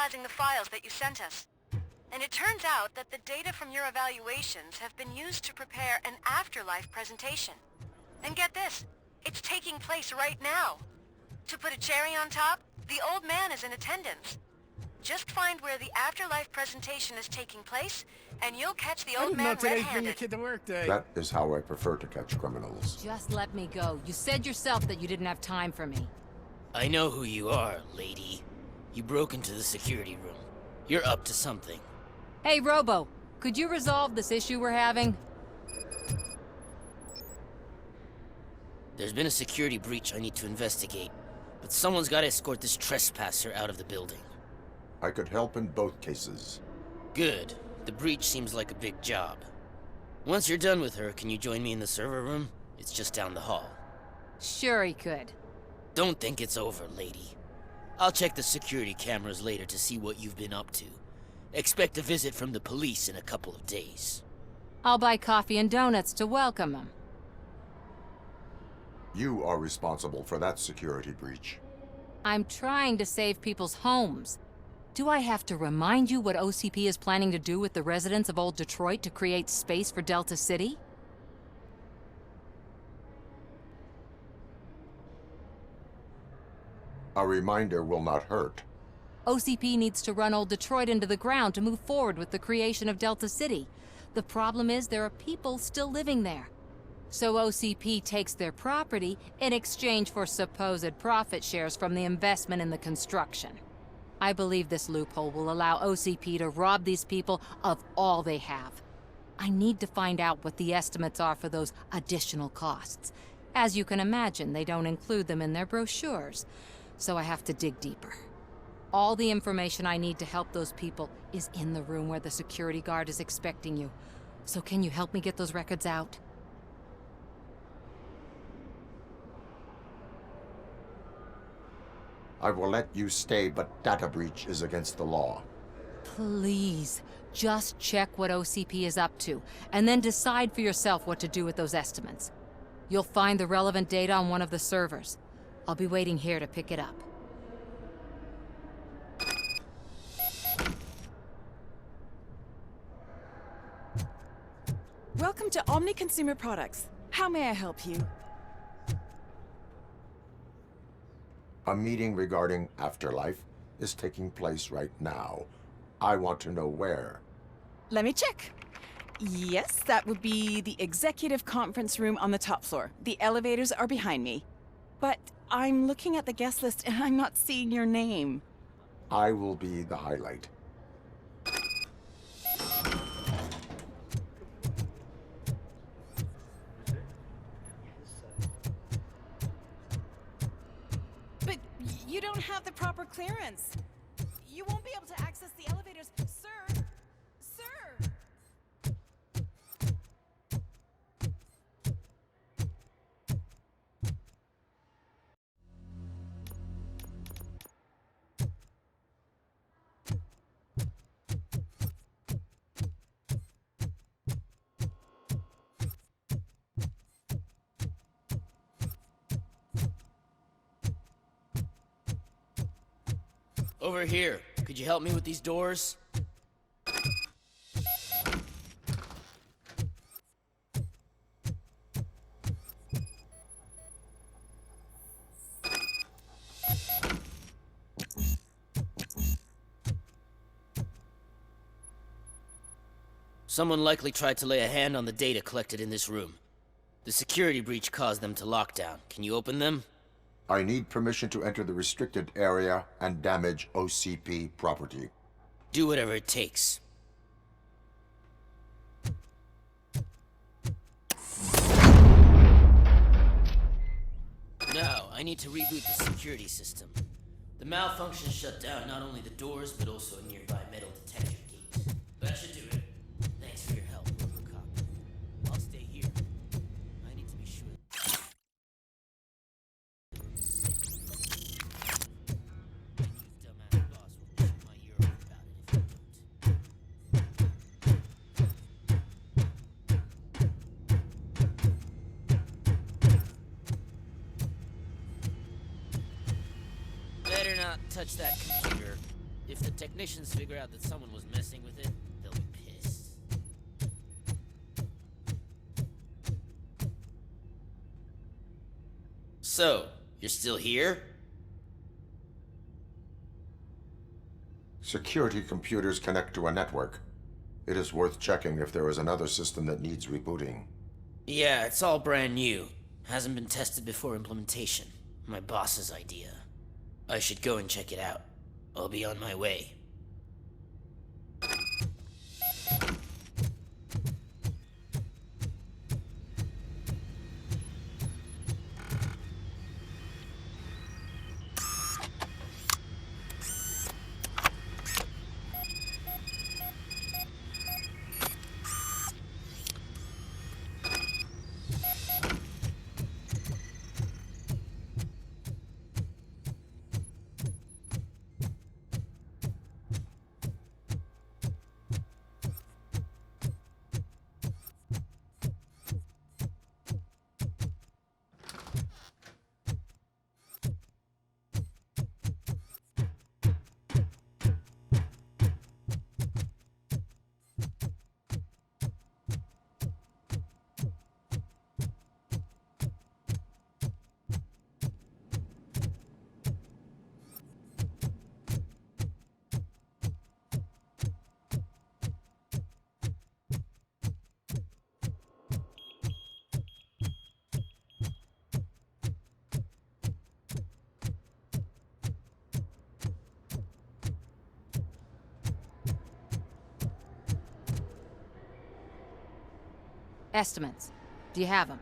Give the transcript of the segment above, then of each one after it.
analyzing the files that you sent us. And it turns out that the data from your evaluations have been used to prepare an afterlife presentation. And get this, it's taking place right now. To put a cherry on top, the old man is in attendance. Just find where the afterlife presentation is taking place, and you'll catch the old man red-handed. Kid to work day. That is how I prefer to catch criminals. Just let me go. You said yourself that you didn't have time for me. I know who you are, lady. You broke into the security room. You're up to something. Hey, Robo, could you resolve this issue we're having? There's been a security breach I need to investigate, but someone's got to escort this trespasser out of the building. I could help in both cases. Good. The breach seems like a big job. Once you're done with her, can you join me in the server room? It's just down the hall. Sure he could. Don't think it's over, lady. I'll check the security cameras later to see what you've been up to. Expect a visit from the police in a couple of days. I'll buy coffee and donuts to welcome him. You are responsible for that security breach. I'm trying to save people's homes. Do I have to remind you what OCP is planning to do with the residents of Old Detroit to create space for Delta City? A reminder will not hurt. OCP needs to run Old Detroit into the ground to move forward with the creation of Delta City. The problem is there are people still living there. So OCP takes their property in exchange for supposed profit shares from the investment in the construction. I believe this loophole will allow OCP to rob these people of all they have. I need to find out what the estimates are for those additional costs. As you can imagine, they don't include them in their brochures, so I have to dig deeper. All the information I need to help those people is in the room where the security guard is expecting you. So can you help me get those records out? I will let you stay, but data breach is against the law. Please, just check what OCP is up to, and then decide for yourself what to do with those estimates. You'll find the relevant data on one of the servers. I'll be waiting here to pick it up. Welcome to Omni Consumer Products. How may I help you? A meeting regarding afterlife is taking place right now. I want to know where. Let me check. Yes, that would be the executive conference room on the top floor. The elevators are behind me. But I'm looking at the guest list and I'm not seeing your name. I will be the highlight. But you don't have the proper clearance. You won't be able to access the elevators, sir. Sir! Over here. Could you help me with these doors? Someone likely tried to lay a hand on the data collected in this room. The security breach caused them to lock down. Can you open them? I need permission to enter the restricted area and damage OCP property. Do whatever it takes. Now, I need to reboot the security system. The malfunction shut down not only the doors, but also a nearby metal detector gate. That should do it. Thanks for your help, Robocop. I'll stay here. I need to be sure. Dumbass boss will chew my ear off about it if I don't. Better not touch that computer. If the technicians figure out that someone was messing with it, they'll be pissed. So, you're still here? Security computers connect to a network. It is worth checking if there is another system that needs rebooting. Yeah, it's all brand new. Hasn't been tested before implementation. My boss's idea. I should go and check it out. I'll be on my way. Estimates. Do you have them?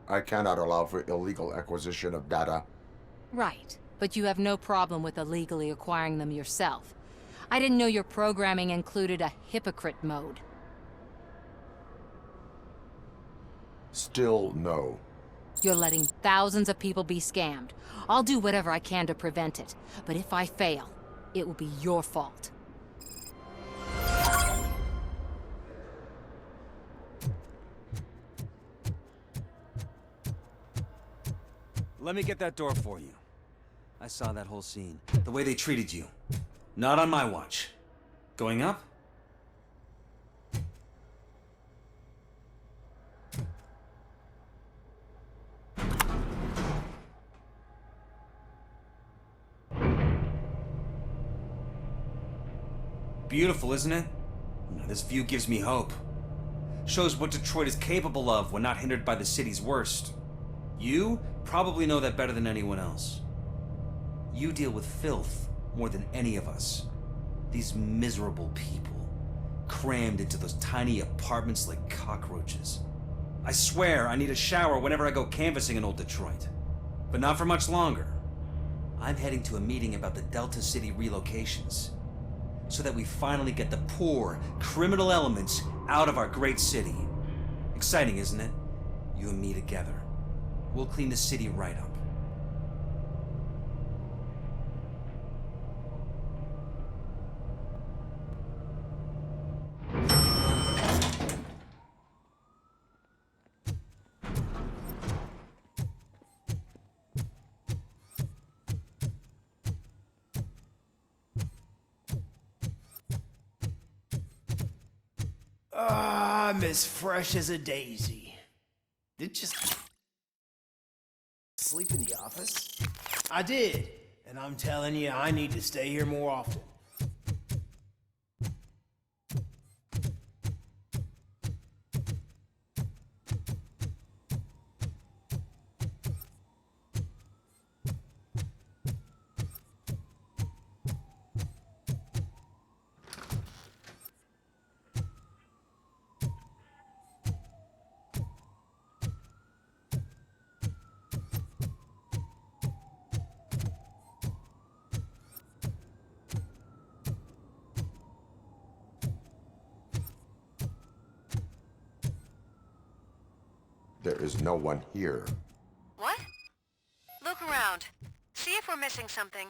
I cannot allow for illegal acquisition of data. Right. But you have no problem with illegally acquiring them yourself. I didn't know your programming included a hypocrite mode. Still no. You're letting thousands of people be scammed. I'll do whatever I can to prevent it. But if I fail, it will be your fault. Let me get that door for you. I saw that whole scene. The way they treated you. Not on my watch. Going up? Beautiful, isn't it? This view gives me hope. Shows what Detroit is capable of when not hindered by the city's worst. You probably know that better than anyone else. You deal with filth more than any of us. These miserable people, crammed into those tiny apartments like cockroaches. I swear I need a shower whenever I go canvassing in old Detroit. But not for much longer. I'm heading to a meeting about the Delta City relocations, so that we finally get the poor, criminal elements out of our great city. Exciting, isn't it? You and me together. We'll clean the city right up. I'm as fresh as a daisy. Did you sleep in the office? I did, and I'm telling you, I need to stay here more often. There is no one here. What? Look around. See if we're missing something.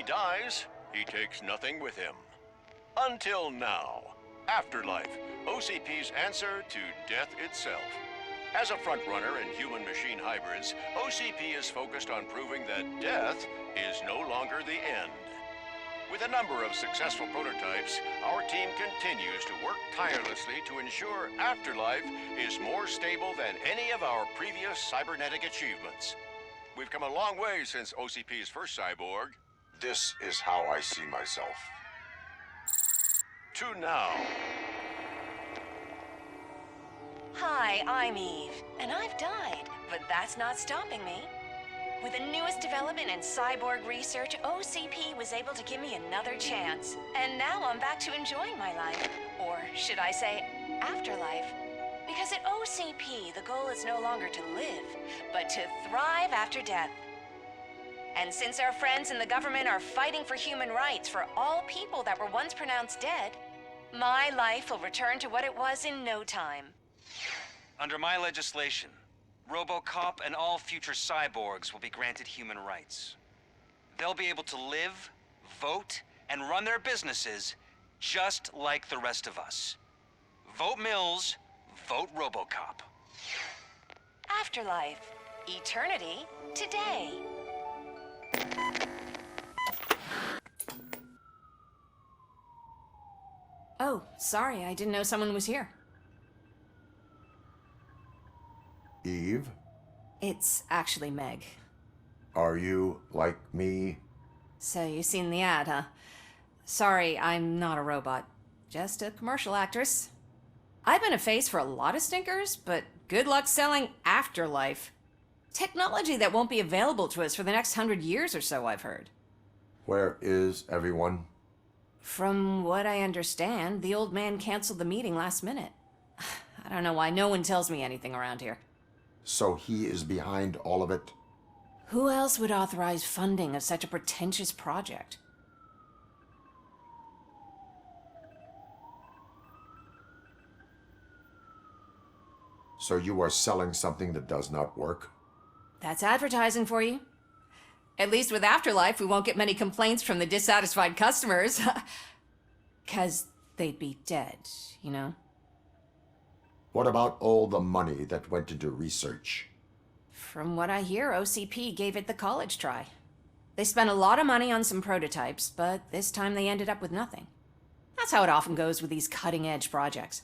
dies, he takes nothing with him. Until now. Afterlife, OCP's answer to death itself. As a frontrunner in human-machine hybrids, OCP is focused on proving that death is no longer the end. With a number of successful prototypes, our team continues to work tirelessly to ensure Afterlife is more stable than any of our previous cybernetic achievements. We've come a long way since OCP's first cyborg. This is how I see myself. To now. Hi, I'm Eve, and I've died, but that's not stopping me. With the newest development in cyborg research, OCP was able to give me another chance. And now I'm back to enjoying my life. Or should I say, afterlife. Because at OCP, the goal is no longer to live, but to thrive after death. And since our friends in the government are fighting for human rights for all people that were once pronounced dead, my life will return to what it was in no time. Under my legislation, Robocop and all future cyborgs will be granted human rights. They'll be able to live, vote, and run their businesses just like the rest of us. Vote Mills, vote Robocop. Afterlife. Eternity. Today. Oh, sorry, I didn't know someone was here. Eve, It's actually Meg. are you like me? So you've seen the ad, huh? Sorry, I'm not a robot. Just a commercial actress. I've been a face for a lot of stinkers, but good luck selling Afterlife. Technology that won't be available to us for the next 100 years or so, I've heard. Where is everyone? From what I understand, the old man canceled the meeting last minute. I don't know why no one tells me anything around here. So he is behind all of it? Who else would authorize funding of such a pretentious project? So you are selling something that does not work? That's advertising for you. At least with Afterlife, we won't get many complaints from the dissatisfied customers. 'Cause they'd be dead, you know? What about all the money that went into research? From what I hear, OCP gave it the college try. They spent a lot of money on some prototypes, but this time they ended up with nothing. That's how it often goes with these cutting-edge projects.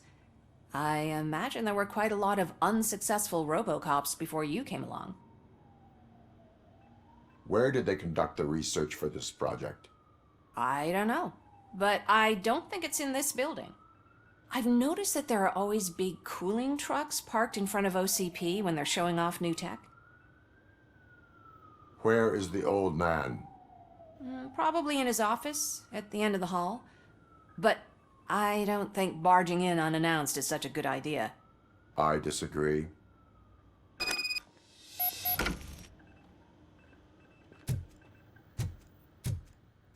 I imagine there were quite a lot of unsuccessful Robocops before you came along. Where did they conduct the research for this project? I don't know, but I don't think it's in this building. I've noticed that there are always big cooling trucks parked in front of OCP when they're showing off new tech. Where is the old man? Probably in his office, at the end of the hall. But I don't think barging in unannounced is such a good idea. I disagree.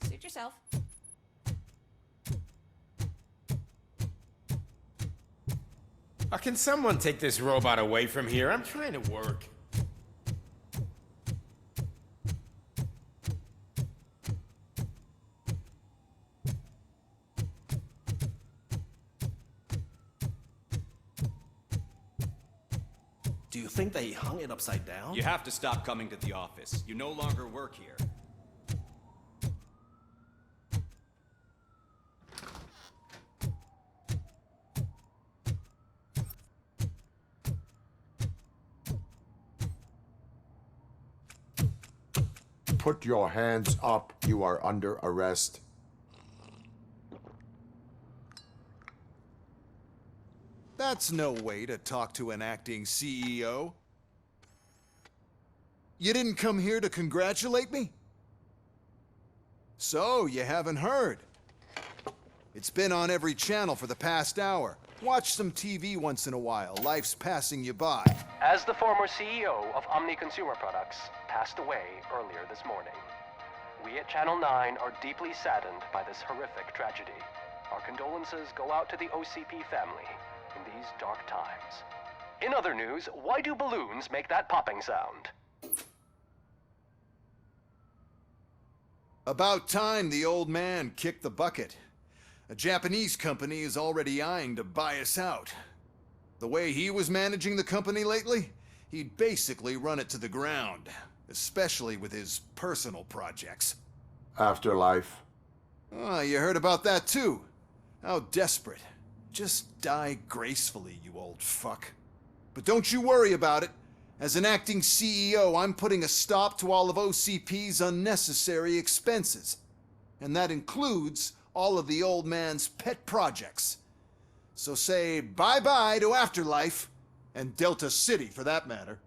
Suit yourself. Can someone take this robot away from here? I'm trying to work. Do you think they hung it upside down? You have to stop coming to the office. You no longer work here. Put your hands up. You are under arrest. That's no way to talk to an acting CEO. You didn't come here to congratulate me? So, you haven't heard. It's been on every channel for the past hour. Watch some TV once in a while. Life's passing you by. As the former CEO of Omni Consumer Products passed away earlier this morning, we at Channel 9 are deeply saddened by this horrific tragedy. Our condolences go out to the OCP family in these dark times. In other news, why do balloons make that popping sound? About time the old man kicked the bucket. A Japanese company is already eyeing to buy us out. The way he was managing the company lately, he'd basically run it to the ground, especially with his personal projects. Afterlife. Oh, you heard about that too? How desperate. Just die gracefully, you old fuck. But don't you worry about it. As an acting CEO, I'm putting a stop to all of OCP's unnecessary expenses. And that includes all of the old man's pet projects. So say bye-bye to Afterlife, and Delta City for that matter.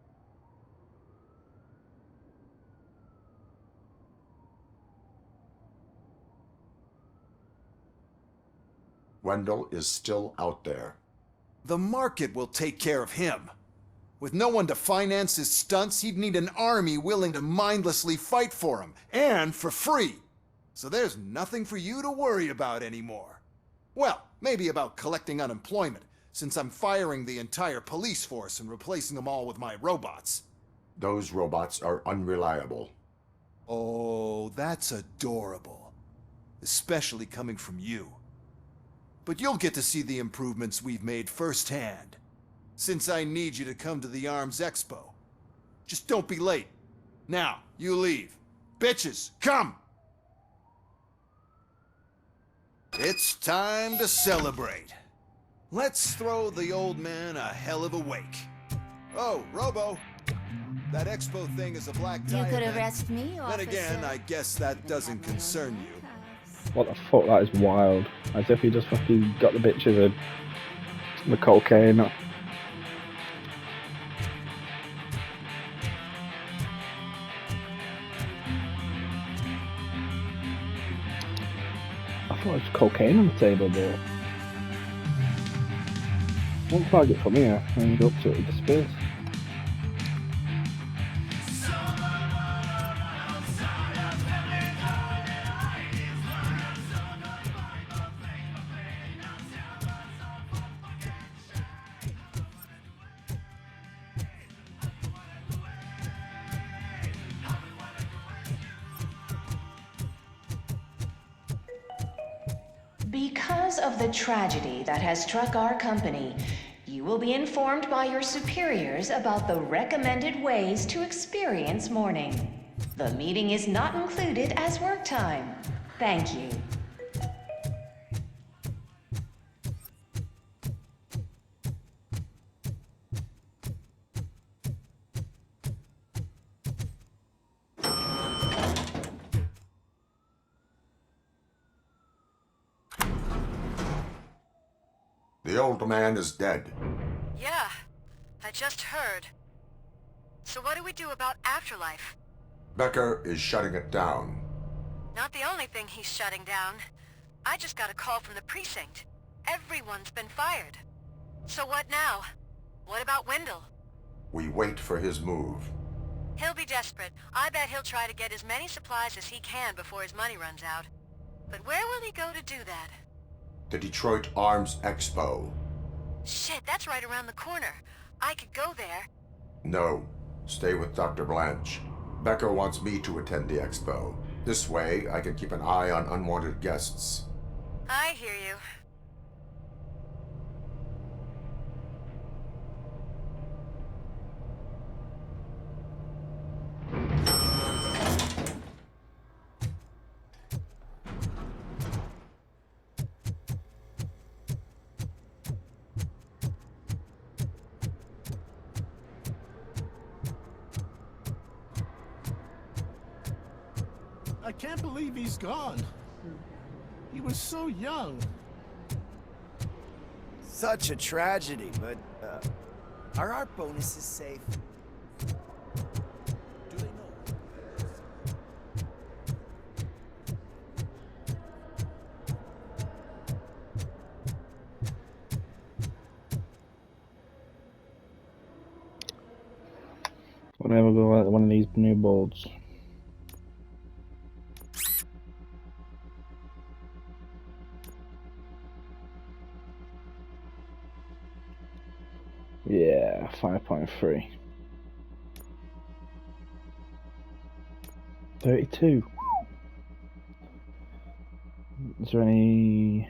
Wendell is still out there. The market will take care of him. With no one to finance his stunts, he'd need an army willing to mindlessly fight for him, and for free. So there's nothing for you to worry about anymore. Well, maybe about collecting unemployment, since I'm firing the entire police force and replacing them all with my robots. Those robots are unreliable. Oh, that's adorable. Especially coming from you. But you'll get to see the improvements we've made firsthand. Since I need you to come to the Arms Expo. Just don't be late. Now, you leave. Bitches, come! It's time to celebrate. Let's throw the old man a hell of a wake. Oh, Robo. That expo thing is a black tie. You could event. arrest me, Then officer. again, I guess that doesn't concern you. What the fuck? That is wild. As if he just fucking got the bitch of the cocaine. I thought it was cocaine on the table, but one flag it from here and go up to it with the disappears. Because of the tragedy that has struck our company, you will be informed by your superiors about the recommended ways to experience mourning. The meeting is not included as work time. Thank you. The old man is dead. Yeah, I just heard. So what do we do about Afterlife? Becker is shutting it down. Not the only thing he's shutting down. I just got a call from the precinct. Everyone's been fired. So what now? What about Wendell? We wait for his move. He'll be desperate. I bet he'll try to get as many supplies as he can before his money runs out. But where will he go to do that? The Detroit Arms Expo. Shit, that's right around the corner. I could go there. No. Stay with Dr. Blanche. Becker wants me to attend the expo. This way, I can keep an eye on unwanted guests. I hear you. I can't believe he's gone. He was so young. Such a tragedy, but are our bonuses safe? Do they know? Whenever we go at one of these new boards. Yeah, 5.3. 32. Is there any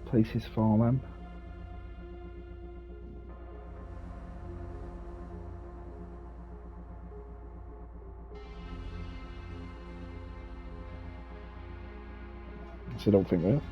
places for them? I don't think there is.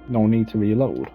No need to reload.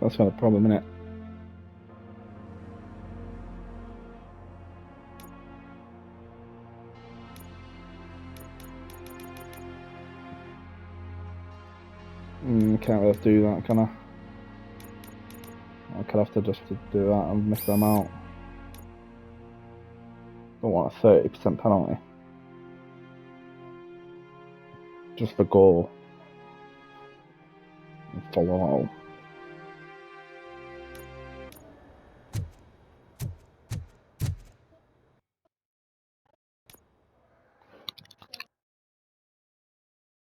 That's not a problem, innit? Can't really do that, can I? I could have to just do that and miss them out. Don't want a 30% penalty. Just the goal. And follow out.